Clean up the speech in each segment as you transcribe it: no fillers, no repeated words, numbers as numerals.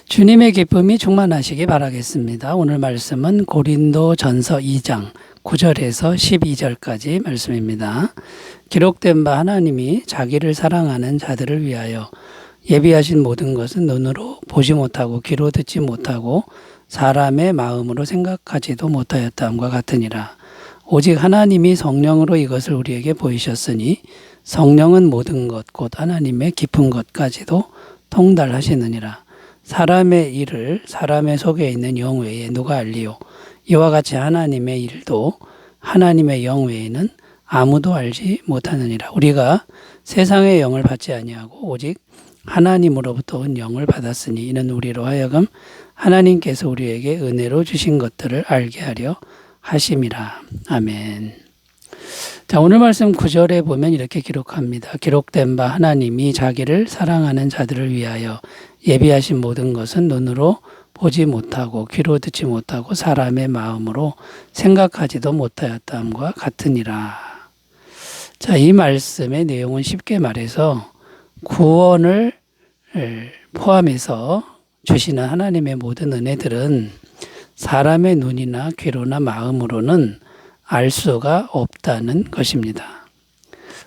주님의 기쁨이 충만하시기 바라겠습니다. 오늘 말씀은 고린도전서 2장 9절에서 12절까지 말씀입니다. 기록된 바 하나님이 자기를 사랑하는 자들을 위하여 예비하신 모든 것은 눈으로 보지 못하고 귀로 듣지 못하고 사람의 마음으로 생각하지도 못하였다함과 같으니라. 오직 하나님이 성령으로 이것을 우리에게 보이셨으니 성령은 모든 것 곧 하나님의 깊은 것까지도 통달하시느니라. 사람의 일을 사람의 속에 있는 영 외에 누가 알리요? 이와 같이 하나님의 일도 하나님의 영 외에는 아무도 알지 못하느니라. 우리가 세상의 영을 받지 아니하고 오직 하나님으로부터 온 영을 받았으니 이는 우리로 하여금 하나님께서 우리에게 은혜로 주신 것들을 알게 하려 하심이라. 아멘. 자, 오늘 말씀 9절에 보면 이렇게 기록합니다. 기록된 바 하나님이 자기를 사랑하는 자들을 위하여 예비하신 모든 것은 눈으로 보지 못하고 귀로 듣지 못하고 사람의 마음으로 생각하지도 못하였다함과 같으니라. 자, 이 말씀의 내용은 쉽게 말해서 구원을 포함해서 주시는 하나님의 모든 은혜들은 사람의 눈이나 귀로나 마음으로는 알 수가 없다는 것입니다.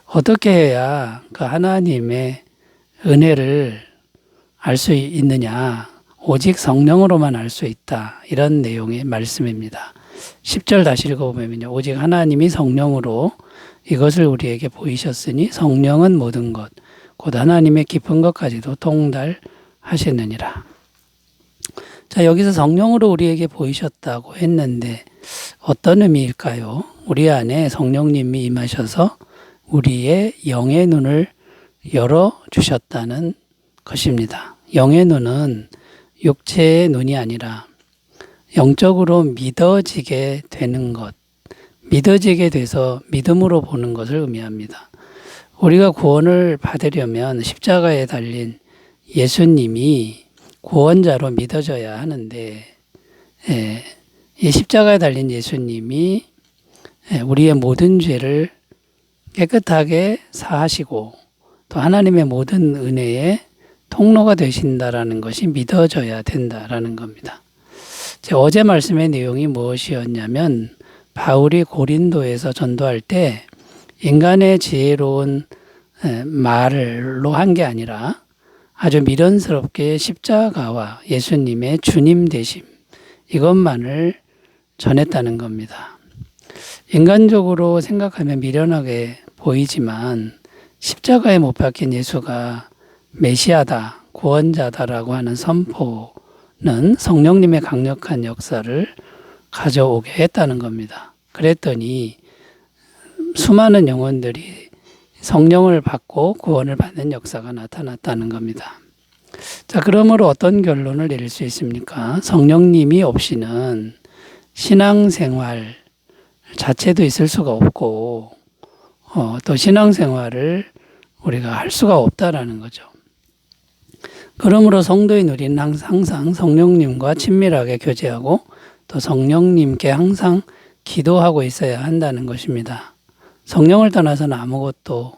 어떻게 해야 그 하나님의 은혜를 알 수 있느냐? 오직 성령으로만 알 수 있다. 이런 내용의 말씀입니다. 10절 다시 읽어보면요. 오직 하나님이 성령으로 이것을 우리에게 보이셨으니 성령은 모든 것, 곧 하나님의 깊은 것까지도 통달하시느니라. 자, 여기서 성령으로 우리에게 보이셨다고 했는데 어떤 의미일까요? 우리 안에 성령님이 임하셔서 우리의 영의 눈을 열어주셨다는 것입니다. 영의 눈은 육체의 눈이 아니라 영적으로 믿어지게 되는 것, 믿어지게 돼서 믿음으로 보는 것을 의미합니다. 우리가 구원을 받으려면 십자가에 달린 예수님이 구원자로 믿어져야 하는데 이 십자가에 달린 예수님이 우리의 모든 죄를 깨끗하게 사하시고 또 하나님의 모든 은혜에 통로가 되신다라는 것이 믿어져야 된다라는 겁니다. 어제 말씀의 내용이 무엇이었냐면 바울이 고린도에서 전도할 때 인간의 지혜로운 말로 한 게 아니라 아주 미련스럽게 십자가와 예수님의 주님 되심 이것만을 전했다는 겁니다. 인간적으로 생각하면 미련하게 보이지만 십자가에 못 박힌 예수가 메시아다, 구원자다라고 하는 선포는 성령님의 강력한 역사를 가져오게 했다는 겁니다. 그랬더니 수많은 영혼들이 성령을 받고 구원을 받는 역사가 나타났다는 겁니다. 자, 그러므로 어떤 결론을 내릴 수 있습니까? 성령님이 없이는 신앙생활 자체도 있을 수가 없고 또 신앙생활을 우리가 할 수가 없다라는 거죠. 그러므로 성도인 우리는 항상 성령님과 친밀하게 교제하고 또 성령님께 항상 기도하고 있어야 한다는 것입니다. 성령을 떠나서는 아무것도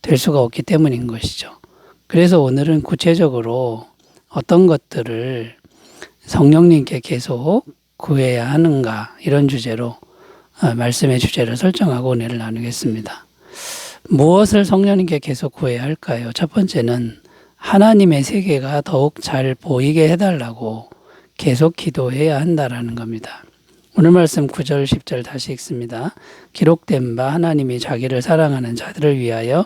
될 수가 없기 때문인 것이죠. 그래서 오늘은 구체적으로 어떤 것들을 성령님께 계속 구해야 하는가 이런 주제로 말씀의 주제를 설정하고 은혜를 나누겠습니다. 무엇을 성령님께 계속 구해야 할까요? 첫 번째는 하나님의 세계가 더욱 잘 보이게 해달라고 계속 기도해야 한다라는 겁니다. 오늘 말씀 9절 10절 다시 읽습니다. 기록된 바 하나님이 자기를 사랑하는 자들을 위하여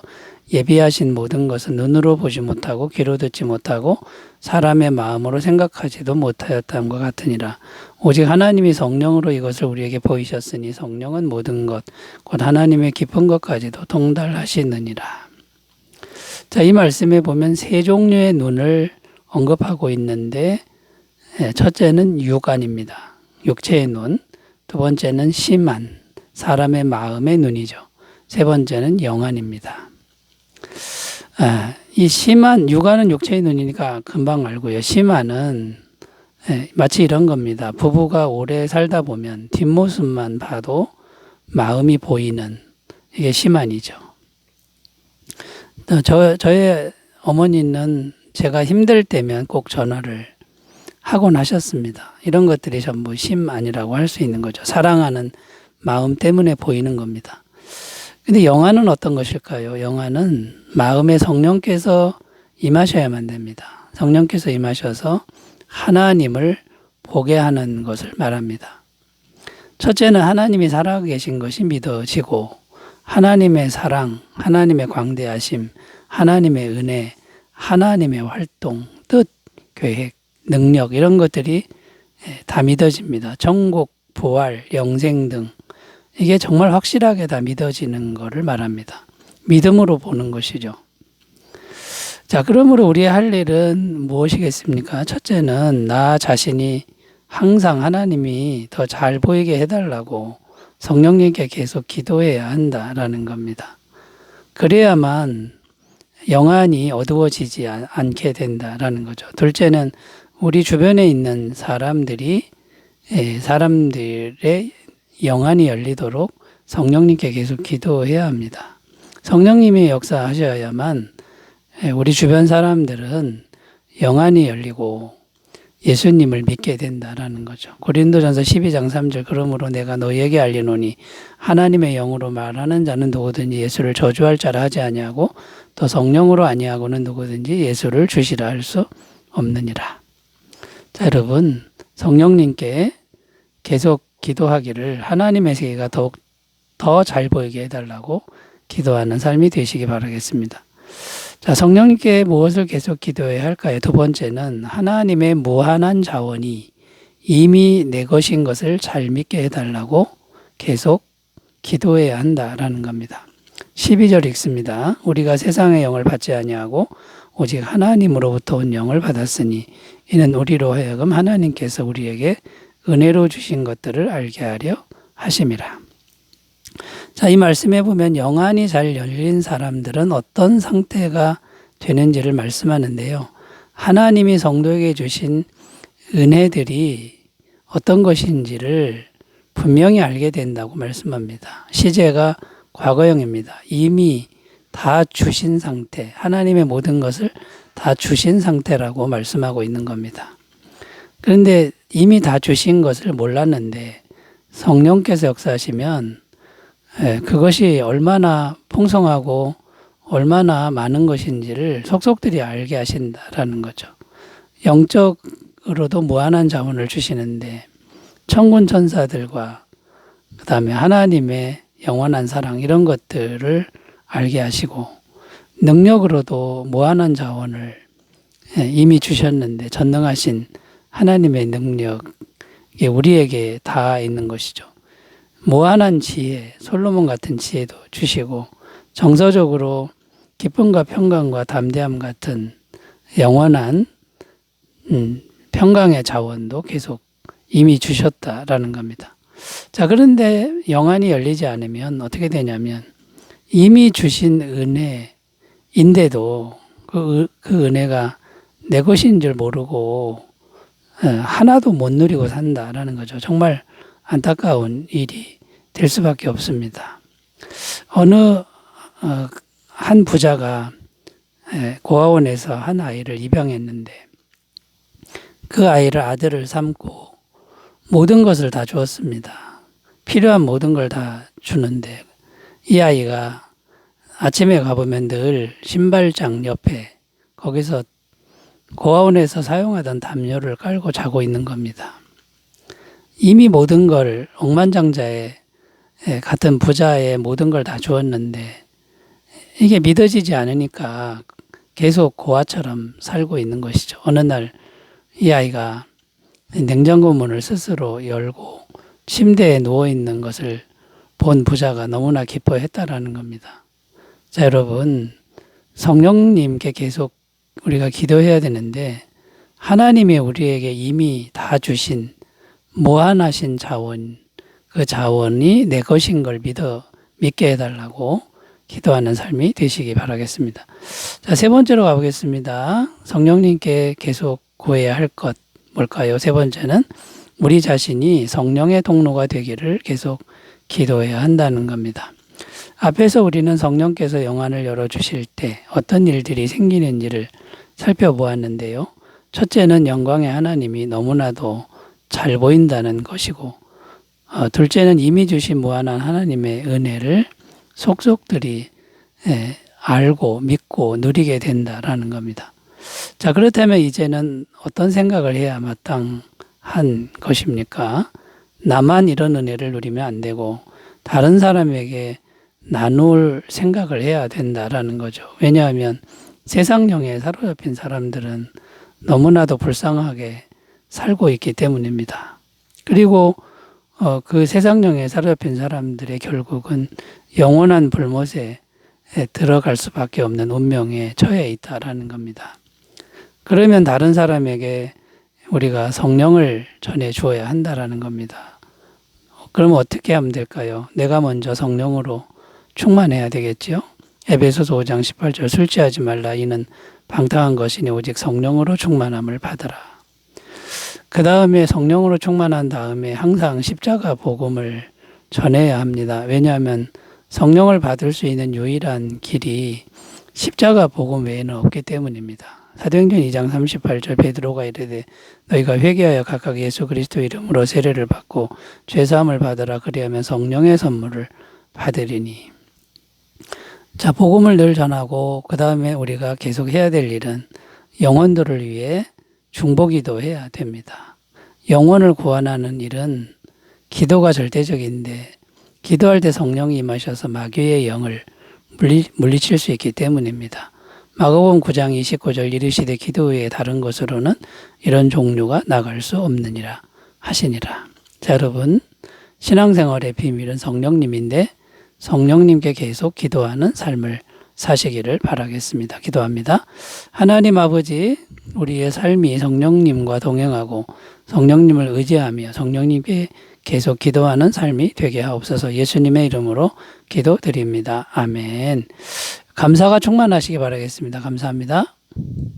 예비하신 모든 것은 눈으로 보지 못하고 귀로 듣지 못하고 사람의 마음으로 생각하지도 못하였다함과 같으니라. 오직 하나님이 성령으로 이것을 우리에게 보이셨으니 성령은 모든 것 곧 하나님의 깊은 것까지도 통달하시느니라. 자, 이 말씀에 보면 세 종류의 눈을 언급하고 있는데 첫째는 육안입니다. 육체의 눈. 두 번째는 심안, 사람의 마음의 눈이죠. 세 번째는 영안입니다. 이 심안, 육안은 육체의 눈이니까 금방 알고요. 심안은 마치 이런 겁니다. 부부가 오래 살다 보면 뒷모습만 봐도 마음이 보이는 이게 심안이죠. 저의 어머니는 제가 힘들 때면 꼭 전화를 하곤 하셨습니다. 이런 것들이 전부 심 아니라고 할 수 있는 거죠. 사랑하는 마음 때문에 보이는 겁니다. 근데 영화는 어떤 것일까요? 영화는 마음에 성령께서 임하셔야만 됩니다. 성령께서 임하셔서 하나님을 보게 하는 것을 말합니다. 첫째는 하나님이 살아계신 것이 믿어지고 하나님의 사랑, 하나님의 광대하심, 하나님의 은혜, 하나님의 활동, 뜻, 계획, 능력 이런 것들이 다 믿어집니다. 천국, 부활, 영생 등 이게 정말 확실하게 다 믿어지는 것을 말합니다. 믿음으로 보는 것이죠. 자, 그러므로 우리의 할 일은 무엇이겠습니까? 첫째는 나 자신이 항상 하나님이 더 잘 보이게 해달라고 성령님께 계속 기도해야 한다라는 겁니다. 그래야만 영안이 어두워지지 않게 된다라는 거죠. 둘째는 우리 주변에 있는 사람들의 영안이 열리도록 성령님께 계속 기도해야 합니다. 성령님이 역사하셔야만 우리 주변 사람들은 영안이 열리고 예수님을 믿게 된다라는 거죠. 고린도전서 12장 3절 그러므로 내가 너희에게 알리노니 하나님의 영으로 말하는 자는 누구든지 예수를 저주할 자라 하지 아니하고 또 성령으로 아니하고는 누구든지 예수를 주시라 할 수 없느니라. 자, 여러분 성령님께 계속 기도하기를 하나님의 세계가 더욱 더 잘 보이게 해달라고 기도하는 삶이 되시기 바라겠습니다. 자, 성령님께 무엇을 계속 기도해야 할까요? 두 번째는 하나님의 무한한 자원이 이미 내 것인 것을 잘 믿게 해달라고 계속 기도해야 한다라는 겁니다. 12절 읽습니다. 우리가 세상의 영을 받지 아니하고 오직 하나님으로부터 온 영을 받았으니 이는 우리로 하여금 하나님께서 우리에게 은혜로 주신 것들을 알게 하려 하심이라. 자, 이 말씀에 보면 영안이 잘 열린 사람들은 어떤 상태가 되는지를 말씀하는데요. 하나님이 성도에게 주신 은혜들이 어떤 것인지를 분명히 알게 된다고 말씀합니다. 시제가 과거형입니다. 이미 다 주신 상태, 하나님의 모든 것을 다 주신 상태라고 말씀하고 있는 겁니다. 그런데 이미 다 주신 것을 몰랐는데 성령께서 역사하시면 그것이 얼마나 풍성하고 얼마나 많은 것인지를 속속들이 알게 하신다라는 거죠. 영적으로도 무한한 자원을 주시는데 천군 천사들과 그 다음에 하나님의 영원한 사랑 이런 것들을 알게 하시고 능력으로도 무한한 자원을 이미 주셨는데 전능하신 하나님의 능력이 우리에게 다 있는 것이죠. 무한한 지혜, 솔로몬 같은 지혜도 주시고 정서적으로 기쁨과 평강과 담대함 같은 영원한 평강의 자원도 계속 이미 주셨다라는 겁니다. 자, 그런데 영안이 열리지 않으면 어떻게 되냐면 이미 주신 은혜인데도 그 은혜가 내 것인 줄 모르고 하나도 못 누리고 산다라는 거죠. 정말 안타까운 일이 될 수밖에 없습니다. 어느 한 부자가 고아원에서 한 아이를 입양했는데 그 아이를 아들을 삼고 모든 것을 다 주었습니다. 필요한 모든 걸 다 주는데 이 아이가 아침에 가보면 늘 신발장 옆에 거기서 고아원에서 사용하던 담요를 깔고 자고 있는 겁니다. 이미 모든 걸 억만장자의 같은 부자의 모든 걸 다 주었는데 이게 믿어지지 않으니까 계속 고아처럼 살고 있는 것이죠. 어느 날 이 아이가 냉장고 문을 스스로 열고 침대에 누워있는 것을 본 부자가 너무나 기뻐했다라는 겁니다. 자, 여러분 성령님께 계속 우리가 기도해야 되는데 하나님이 우리에게 이미 다 주신 무한하신 자원, 그 자원이 내 것인 걸 믿게 해달라고 기도하는 삶이 되시기 바라겠습니다. 자, 세 번째로 가보겠습니다. 성령님께 계속 구해야 할 것 뭘까요? 세 번째는 우리 자신이 성령의 통로가 되기를 계속 기도해야 한다는 겁니다. 앞에서 우리는 성령께서 영안을 열어주실 때 어떤 일들이 생기는지를 살펴보았는데요. 첫째는 영광의 하나님이 너무나도 잘 보인다는 것이고, 둘째는 이미 주신 무한한 하나님의 은혜를 속속들이 알고 믿고 누리게 된다라는 겁니다. 자, 그렇다면 이제는 어떤 생각을 해야 마땅한 것입니까? 나만 이런 은혜를 누리면 안 되고 다른 사람에게 나눌 생각을 해야 된다라는 거죠. 왜냐하면 세상령에 사로잡힌 사람들은 너무나도 불쌍하게 살고 있기 때문입니다. 그리고 그 세상령에 사로잡힌 사람들의 결국은 영원한 불못에 들어갈 수밖에 없는 운명에 처해 있다라는 겁니다. 그러면 다른 사람에게 우리가 성령을 전해 주어야 한다라는 겁니다. 그러면 어떻게 하면 될까요? 내가 먼저 성령으로 충만해야 되겠지요. 에베소서 5장 18절 술 취하지 말라 이는 방탕한 것이니 오직 성령으로 충만함을 받으라. 그 다음에 성령으로 충만한 다음에 항상 십자가 복음을 전해야 합니다. 왜냐하면 성령을 받을 수 있는 유일한 길이 십자가 복음 외에는 없기 때문입니다. 사도행전 2장 38절 베드로가 이르되 너희가 회개하여 각각 예수 그리스도 이름으로 세례를 받고 죄사함을 받으라 그리하면 성령의 선물을 받으리니. 자, 복음을 늘 전하고 그 다음에 우리가 계속 해야 될 일은 영혼들을 위해 중보기도 해야 됩니다. 영혼을 구원하는 일은 기도가 절대적인데 기도할 때 성령이 임하셔서 마귀의 영을 물리칠 수 있기 때문입니다. 마가복음 9장 29절 이르시되 기도 외에 다른 것으로는 이런 종류가 나갈 수 없느니라 하시니라. 자, 여러분, 신앙생활의 비밀은 성령님인데 성령님께 계속 기도하는 삶을 사시기를 바라겠습니다. 기도합니다. 하나님 아버지, 우리의 삶이 성령님과 동행하고 성령님을 의지하며 성령님께 계속 기도하는 삶이 되게 하옵소서. 예수님의 이름으로 기도드립니다. 아멘. 감사가 충만하시기 바라겠습니다. 감사합니다.